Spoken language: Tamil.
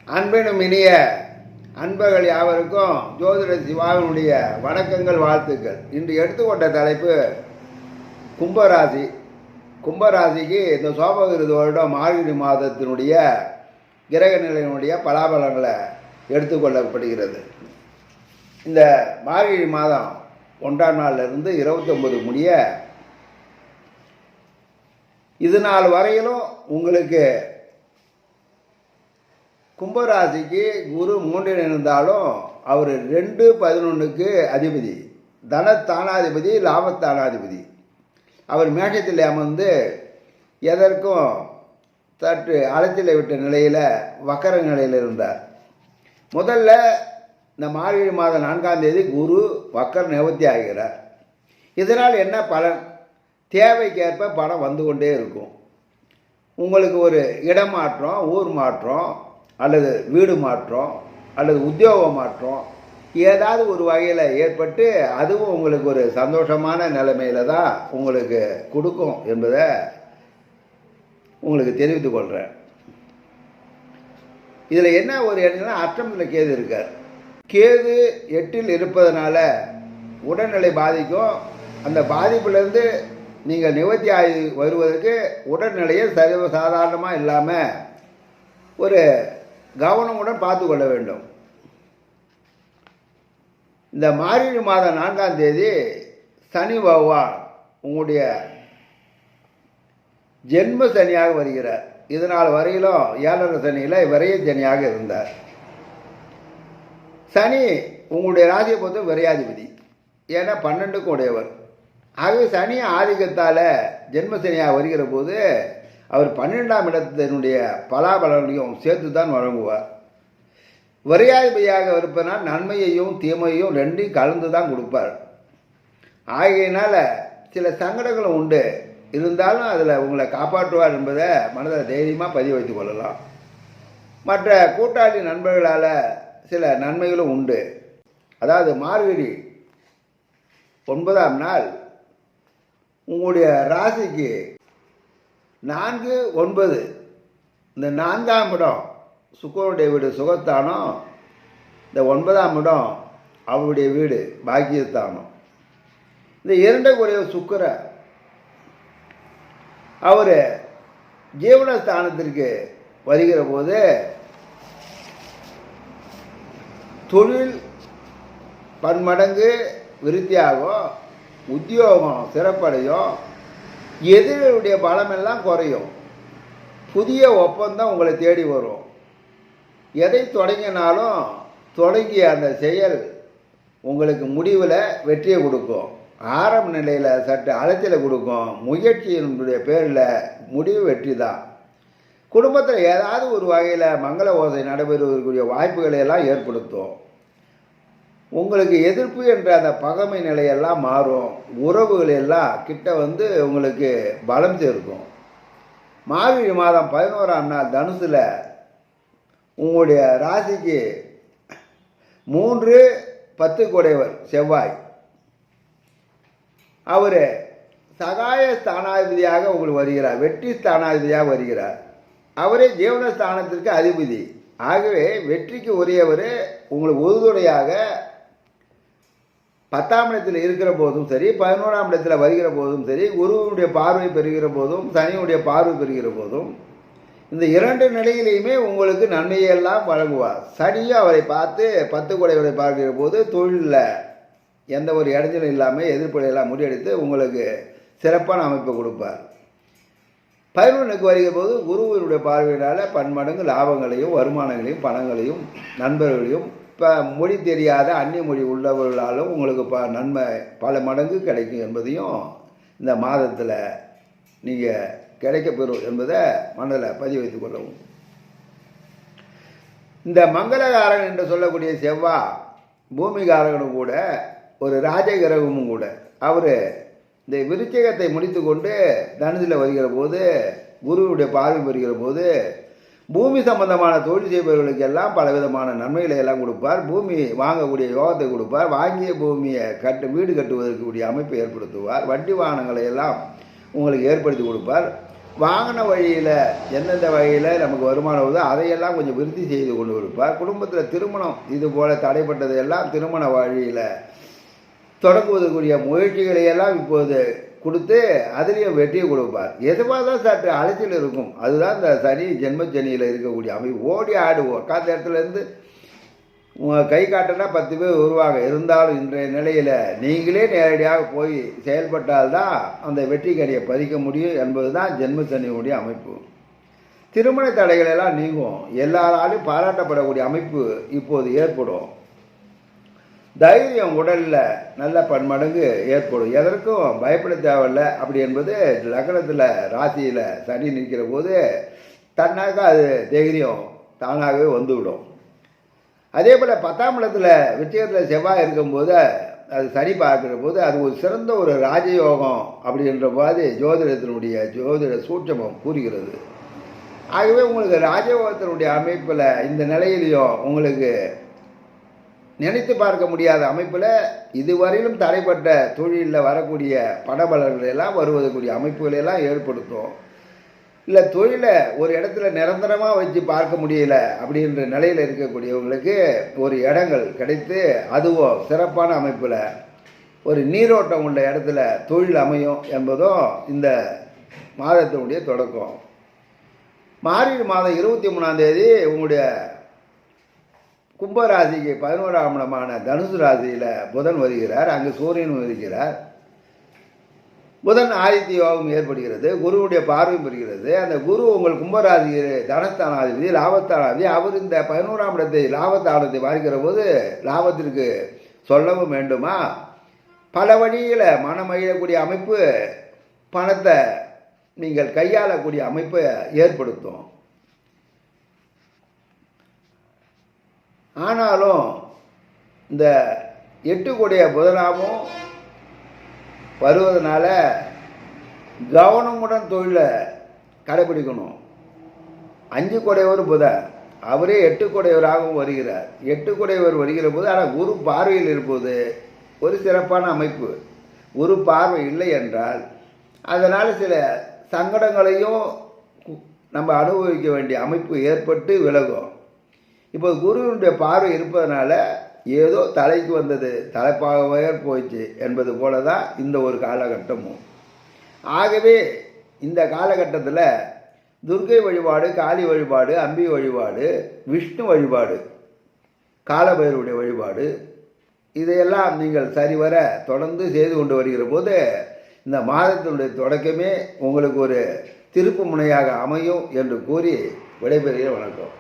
அன்பெனும் இனிய அன்பர்கள் யாவருக்கும் ஜோதிட சிவாவினுடைய வணக்கங்கள், வாழ்த்துக்கள். இன்று எடுத்துக்கொண்ட தலைப்பு கும்பராசி. கும்பராசிக்கு இந்த சோபகிருது வருடம் மார்கழி மாதத்தினுடைய கிரக நிலையினுடைய பலாபலங்களை எடுத்துக்கொள்ளப்படுகிறது. இந்த மார்கழி மாதம் 1ஆம் நாளிலிருந்து 29 முடிய இது நாள் வரையிலும் உங்களுக்கு கும்பராசிக்கு குரு 3 இருந்தாலும் அவர் 2-11க்கு அதிபதி, தனத்தானாதிபதி, லாபத்தானாதிபதி. அவர் மேஷத்தில் அமர்ந்து எதற்கும் சற்று அலத்தில் விட்ட நிலையில் வக்கர நிலையில் இருந்தார். முதல்ல இந்த மார்கழி மாதம் 4ஆம் தேதி குரு வக்கர நிவர்த்தி ஆகிறார். இதனால் என்ன பலன்? தேவைக்கேற்ப பணம் வந்து கொண்டே இருக்கும். உங்களுக்கு ஒரு இடமாற்றம், ஊர் மாற்றம், அல்லது வீடு மாற்றம், அல்லது உத்தியோக மாற்றம் ஏதாவது ஒரு வகையில் ஏற்பட்டு அதுவும் உங்களுக்கு ஒரு சந்தோஷமான நிலைமையில தான் உங்களுக்கு கொடுக்கும் என்பதை உங்களுக்கு தெரிவித்துக் கொள்கிறேன். இதில் என்ன ஒரு இடம்னா, அஷ்டமத்தில் கேது இருக்கார். கேது 8ல் இருப்பதனால உடல்நிலை பாதிக்கும். அந்த பாதிப்புலேருந்து நீங்கள் நிவர்த்தி ஆகி வருவதற்கு உடல்நிலையை சாதாரணமாக இல்லாமல் ஒரு கவனமுடன் பார்த்து கொள்ள வேண்டும். இந்த மார்கழி மாதம் 4ஆம் தேதி சனி பகவான் உங்களுடைய ஜென்ம சனியாக வருகிறார். இதனால் வரையிலும் 7 சனியில் விரைய சனியாக இருந்தார். சனி உங்களுடைய ராசியை பொறுத்த விரையாதிபதி, ஏன்னா 12க்கு உடையவர். ஆகவே சனி ஆதிக்கத்தால் ஜென்ம சனியாக வருகிற போது அவர் 12ஆம் இடத்தினுடைய பலாபலனையும் சேர்த்து தான் வழங்குவார். விரையாதிபதியாக இருப்பதனால் நன்மையையும் தீமையையும் ரெண்டையும் கலந்து தான் கொடுப்பார். ஆகையினால் சில சங்கடங்களும் உண்டு, இருந்தாலும் அதில் உங்களை காப்பாற்றுவார் என்பதை மனதில் தைரியமாக பதிவு வைத்துக் கொள்ளலாம். மற்ற கூட்டாளி நண்பர்களால் சில நன்மைகளும் உண்டு. அதாவது மார்கழி 9ஆம் நாள் உங்களுடைய ராசிக்கு 4, 9 இந்த 4ஆம் இடம் சுக்கரனுடைய வீடு சுகஸ்தானம், இந்த 9ஆம் இடம் அவருடைய வீடு பாக்கியஸ்தானம். இந்த 2 சுக்கிர அவர் ஜீவனஸ்தானத்திற்கு வருகிற போது தொழில் பன்மடங்கு விருத்தியாகும், உத்தியோகம் சிறப்படையும், எதிரிகளுடைய பலமெல்லாம் குறையும், புதிய ஒப்பந்தம் உங்களை தேடி வரும். எதை தொடங்கினாலும் தொடங்கிய அந்த செயல் உங்களுக்கு முடிவில் வெற்றியை கொடுக்கும். ஆரம்ப நிலையில் சற்று அலைச்சலை கொடுக்கும். முயற்சியினுடைய பேரில் முடிவு வெற்றி தான். குடும்பத்தில் ஏதாவது ஒரு வகையில் மங்கள ஓசை நடைபெறுவதற்குரிய வாய்ப்புகளை எல்லாம் ஏற்படுத்தும். உங்களுக்கு எதிர்ப்பு என்ற அந்த பகைமை நிலையெல்லாம் மாறும். உறவுகள் எல்லாம் கிட்ட வந்து உங்களுக்கு பலம் சேர்க்கும். மார்கழி மாதம் 11ஆம் நாள் தனுசில் உங்களுடைய ராசிக்கு 3-10 உடையவர் செவ்வாய், அவர் சகாய ஸ்தானாதிபதியாக உங்களுக்கு வருகிறார், வெற்றி ஸ்தானாதிபதியாக வருகிறார். அவரே ஜீவனஸ்தானத்திற்கு அதிபதி. ஆகவே வெற்றிக்கு உரியவர் உங்களுக்கு உறுதுணையாக 10ஆம் இடத்தில் இருக்கிற போதும் சரி, 11ஆம் இடத்தில் வருகிற போதும் சரி, குருவுடைய பார்வை பெறுகிற போதும், சனியுடைய பார்வை பெறுகிற போதும், இந்த 2 நிலையிலையுமே உங்களுக்கு நன்மையெல்லாம் வழங்குவார். சனியும் அவரை பார்த்து 10 உடையவரை பார்க்கிற போது தொழிலில் எந்த ஒரு இடைஞ்சலும் இல்லாமல் எதிர்ப்படையெல்லாம் முறியடித்து உங்களுக்கு சிறப்பான அமைப்பை கொடுப்பார். 11க்கு வருகிற போது குருவினுடைய பார்வையினால் பன்மடங்கு லாபங்களையும் வருமானங்களையும் பணங்களையும் நண்பர்களையும் இப்போ மொழி தெரியாத அந்நிய மொழி உள்ளவர்களாலும் உங்களுக்கு நன்மை பல மடங்கு கிடைக்கும் என்பதையும் இந்த மாதத்தில் நீங்கள் கிடைக்கப்பெறும் என்பதை மனதில் பதிவு வைத்துக் கொள்ளவும். இந்த மங்களகாரகன் என்று சொல்லக்கூடிய செவ்வாய் பூமிகாரகனும் கூட ஒரு ராஜகிரகமும் கூட. அவர் இந்த விருச்சிகத்தை முடித்து கொண்டு தனுசில் வருகிற போது குருவுடைய பார்வை பெறுகிற போது பூமி சம்பந்தமான தொழில் செய்பவர்களுக்கு எல்லாம் பலவிதமான நன்மைகளை எல்லாம் கொடுப்பார். பூமி வாங்கக்கூடிய யோகத்தை கொடுப்பார். வாங்கிய பூமியை வீடு கட்டுவதற்குரிய அமைப்பை ஏற்படுத்துவார். வட்டி வாகனங்களை எல்லாம் உங்களுக்கு ஏற்படுத்தி கொடுப்பார். வாங்கின வழியில் எந்தெந்த வகையில் நமக்கு வருமானம் வருதோ அதையெல்லாம் கொஞ்சம் விருத்தி செய்து கொண்டு கொடுப்பார். குடும்பத்தில் திருமணம் இது போல் தடைப்பட்டது எல்லாம் திருமண வழியில் தொடங்குவதற்குரிய முயற்சிகளையெல்லாம் இப்போது கொடுத்து அதுலேயும் வெற்றியை கொடுப்பார். எதுவாக தான் சற்று அலைச்சல் இருக்கும். அதுதான் இந்த சனி ஜென்மச்சனியில் இருக்கக்கூடிய அமைப்பு. ஓடி ஆடு உட்காந்த இடத்துலேருந்து கை காட்டினா 10 பேர் வருவாங்க. இருந்தாலும் இன்றைய நிலையில் நீங்களே நேரடியாக போய் செயல்பட்டால்தான் அந்த வெற்றி கனியை பதிக்க முடியும் என்பது தான் ஜென்மச்சனியுடைய அமைப்பு. திருமண தடைகள் எல்லாம் நீங்கும். எல்லாராலும் பாராட்டப்படக்கூடிய அமைப்பு இப்போது ஏற்படும். தைரியம் உடலில் நல்ல பன்மடங்கு ஏற்படும். எதற்கும் பயப்பட தேவையில்லை. அப்படி என்பது லக்னத்தில் ராசியில் சனி நிற்கிற போது தன்னாக அது தைரியம் தானாகவே வந்துவிடும். அதே போல் 10ஆம் இடத்துல விருச்சிகத்தில் செவ்வாய் இருக்கும்போது அது சனி பார்க்குற போது அது ஒரு சிறந்த ஒரு ராஜயோகம் அப்படின்ற மாதிரி ஜோதிட சூட்சமம் கூறுகிறது. ஆகவே உங்களுக்கு ராஜயோகத்தினுடைய அமைப்பில் இந்த நிலையிலையும் உங்களுக்கு நினைத்து பார்க்க முடியாத அமைப்பில் இதுவரையிலும் தடைப்பட்ட தொழிலில் வரக்கூடிய பணபலன்கள் எல்லாம் வருவதற்குரிய அமைப்புகளெல்லாம் ஏற்படுத்தும். இல்லை தொழிலை ஒரு இடத்துல நிரந்தரமாக வச்சு பார்க்க முடியல அப்படின்ற நிலையில் இருக்கக்கூடியவங்களுக்கு ஒரு இடங்கள் கிடைத்து அதுவும் சிறப்பான அமைப்பில் ஒரு நீரோட்டம் உள்ள இடத்துல தொழில் அமையும் என்பதும் இந்த மாதத்தினுடைய தொடக்கம். மார்கழி மாதம் 23ஆம் தேதி உங்களுடைய கும்பராசிக்கு 11ஆம் இடமான தனுசு ராசியில் புதன் வருகிறார். அங்கு சூரியனும் இருக்கிறார். புதன் ஆதித்ய யோகம் ஏற்படுகிறது. குருவுடைய பார்வையும் பெறுகிறது. அந்த குரு உங்கள் கும்பராசி தனஸ்தானாதிபதி லாபஸ்தானாதிபதி. அவர் இந்த 11ஆம் இடத்தை லாபஸ்தானத்தை பார்க்கிற போது லாபத்திற்கு சொல்லவும் வேண்டுமா, பல வழியில் மனம் மகிழக்கூடிய அமைப்பு, பணத்தை நீங்கள் கையாளக்கூடிய அமைப்பை ஏற்படுத்தும். ஆனாலும் இந்த 8 கூடிய புதனாகவும் வருவதனால கவனமுடன் தொழிலை கடைபிடிக்கணும். 5 கூடையவர் புதன், அவரே 8 கூடையவராகவும் வருகிறார். 8 கூடையவர் வருகிற போது ஆனால் குரு பார்வையில் இருப்பது ஒரு சிறப்பான அமைப்பு. குரு பார்வை இல்லை என்றால் அதனால் சில சங்கடங்களையும் நம்ம அனுபவிக்க வேண்டிய அமைப்பு ஏற்பட்டு விலகும். இப்போ குருவினுடைய பார்வை இருப்பதனால ஏதோ தலைக்கு வந்தது தலைப்பாகவே போயிடுச்சு என்பது போல தான் இந்த ஒரு காலகட்டமும். ஆகவே இந்த காலகட்டத்தில் துர்க்கை வழிபாடு, காளி வழிபாடு, அம்பி வழிபாடு, விஷ்ணு வழிபாடு, காலபைரவருடைய வழிபாடு இதையெல்லாம் நீங்கள் சரிவர தொடர்ந்து செய்து கொண்டு வருகிற போது இந்த மாதத்தினுடைய தொடக்கமே உங்களுக்கு ஒரு திருப்பு முனையாக அமையும் என்று கூறி விடைபெறுகிறேன். வணக்கம்.